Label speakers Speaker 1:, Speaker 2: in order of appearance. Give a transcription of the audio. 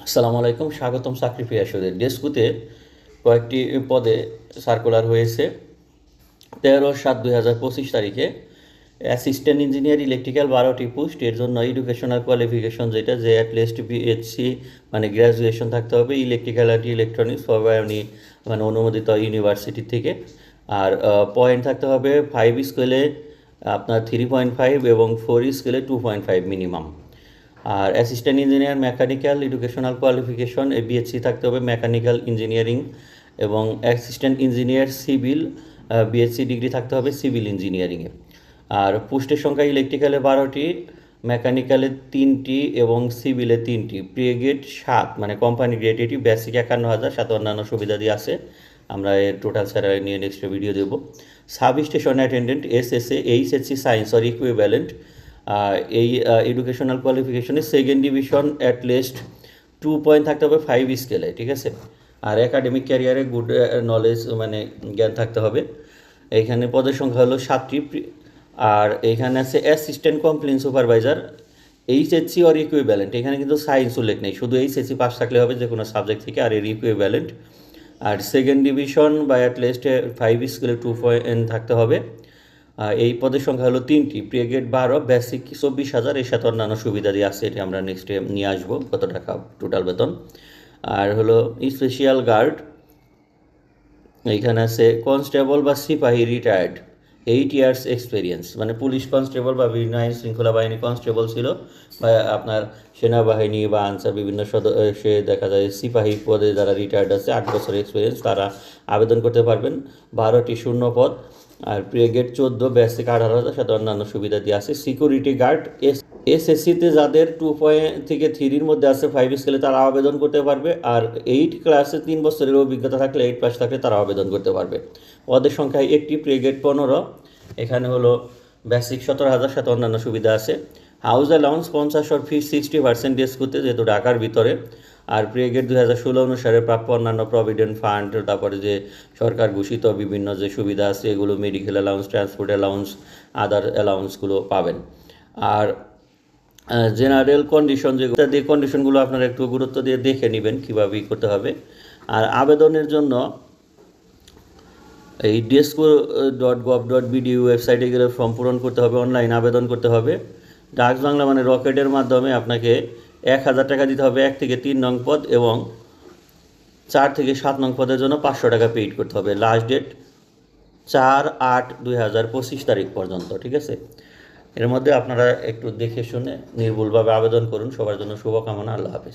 Speaker 1: আসসালামু আলাইকুম, স্বাগতম চাকরি পিয়াসীদের। ডেস্কুতে কয়েকটি পদে সার্কুলার হয়েছে 13/7/2025 তারিখে। অ্যাসিস্ট্যান্ট ইঞ্জিনিয়ার ইলেকট্রিক্যাল 12টি পোস্ট। এর জন্য এডুকেশনাল কোয়ালিফিকেশন যেটা যে অ্যাটলিস্ট বিএসসি মানে গ্র্যাজুয়েশন থাকতে হবে ইলেকট্রিক্যাল আর ইলেকট্রনিক্স মানে অনুমোদিত ইউনিভার্সিটি থেকে। আর পয়েন্ট থাকতে হবে 5 স্কেলে আপনার 3.5 এবং 4 স্কেলে 2.5 মিনিমাম। আর assistant engineer mechanical educational qualification BSc থাকতে হবে মেকানিক্যাল ইঞ্জিনিয়ারিং, এবং assistant engineer civil BSc degree থাকতে হবে সিভিল ইঞ্জিনিয়ারিংয়ে। আর পোস্টের সংখ্যা ইলেকট্রিক্যালে 12টি, মেকানিক্যালে 3টি এবং সিভিলে 3টি। প্রি গ্রেড 7 মানে কোম্পানি গ্রেড, এটি বেসিক 51,000, সাথে অন্যান্য সুবিধা দিয়ে আছে। আমরা এর টোটাল স্যালারি নিয়ে নেক্সট ভিডিও দেবো। Sub station attendant SSA HSC science or equivalent. এই এডুকেশনাল কোয়ালিফিকেশনে সেকেন্ড ডিভিশন অ্যাটলিস্ট 2 পয়েন্ট থাকতে হবে 5 স্কেলে, ঠিক আছে। আর একাডেমিক ক্যারিয়ারে গুড নলেজ মানে জ্ঞান থাকতে হবে। এইখানে পদের সংখ্যা হলো 7টি। আর এইখানে আছে assistant complain supervisor HSC or equivalent. এখানে কিন্তু সায়েন্স উল্লেখ নেই, শুধু এইচএসসি পাস থাকলে হবে যে কোনো সাবজেক্ট থেকে, আর এর ইকুইভ্যালেন্ট। আর সেকেন্ড ডিভিশন বা অ্যাটলিস্ট 5 স্কেলে 2 পয়েন্ট থাকতে হবে। এই পদের সংখ্যা হলো 3টি। প্রি গ্রেড 12, বেসিক 24,000, এর সাথে অন্যান্য সুবিধা দিয়ে আছে, এটি আমরা নেক্সটে নিয়ে আসবো কত টাকা টোটাল বেতন। আর হলো স্পেশাল গার্ড, এইখানে আছে কনস্টেবল বা সিপাহী রিটায়ার্ড 8 ইয়ার্স এক্সপিরিয়েন্স, মানে পুলিশ কনস্টেবল বা বিভিন্ন আইন শৃঙ্খলা বাহিনী কনস্টেবল ছিল, বা আপনার সেনাবাহিনী বা আনসার বিভিন্ন সে দেখা যায় সিপাহী পদে যারা রিটায়ার্ড আছে 8 বছর এক্সপিরিয়েন্স, তারা আবেদন করতে পারবেন। 12টি শূন্য পদ। আর প্রি গ্রেড 14, বেসিক 18,000, সাথে অন্যান্য সুবিধা দিয়ে আছে। সিকিউরিটি গার্ড এসএসসিতে যাদের 2 পয়েন্ট থেকে 3-র মধ্যে আছে 5 স্কেলে, তারা আবেদন করতে পারবে। আর 8 ক্লাসে 3 বছরের অভিজ্ঞতা থাকলে, 8 পাস থাকলে তারা আবেদন করতে পারবে। পদের সংখ্যা 1টি। প্রি গ্রেড 15, এখানে হলো বেসিক 17,000, সাথে অন্যান্য সুবিধা আছে। হাউস অ্যালাউন্স 50 ফি 60% ডেস্কুতে, যেহেতু ঢাকার ভিতরে। আর প্রি গ্রেড 2016 অনুসারে প্রাপ্য অন্যান্য প্রভিডেন্ট ফান্ড, তারপরে যে সরকার ঘোষিত বিভিন্ন যে সুবিধা আছে এগুলো, মেডিকেল অ্যালাউন্স, ট্রান্সপোর্ট অ্যালাউন্স, আদার অ্যালাউন্সগুলো পাবেন। আর জেনারেল কন্ডিশন, যেগুলো যে কন্ডিশনগুলো আপনারা একটু গুরুত্ব দিয়ে দেখে নেবেন কীভাবে করতে হবে। আর আবেদনের জন্য এই desco.gov.bd ওয়েবসাইটে গেলে ফর্ম পূরণ করতে হবে, অনলাইন আবেদন করতে হবে। ডাক বাংলা মানে রকেটের মাধ্যমে আপনাকে 1,000 টাকা দিতে হবে 1 থেকে 3 নং পদ, এবং 4 থেকে 7 নং পদের জন্য 500 টাকা পেইড করতে হবে। লাস্ট ডেট 4/8/2025 তারিখ পর্যন্ত, ঠিক আছে। এর মধ্যে আপনারা একটু দেখে শুনে নির্ভুলভাবে আবেদন করুন। সবার জন্য শুভকামনা। আল্লাহ হাফেজ।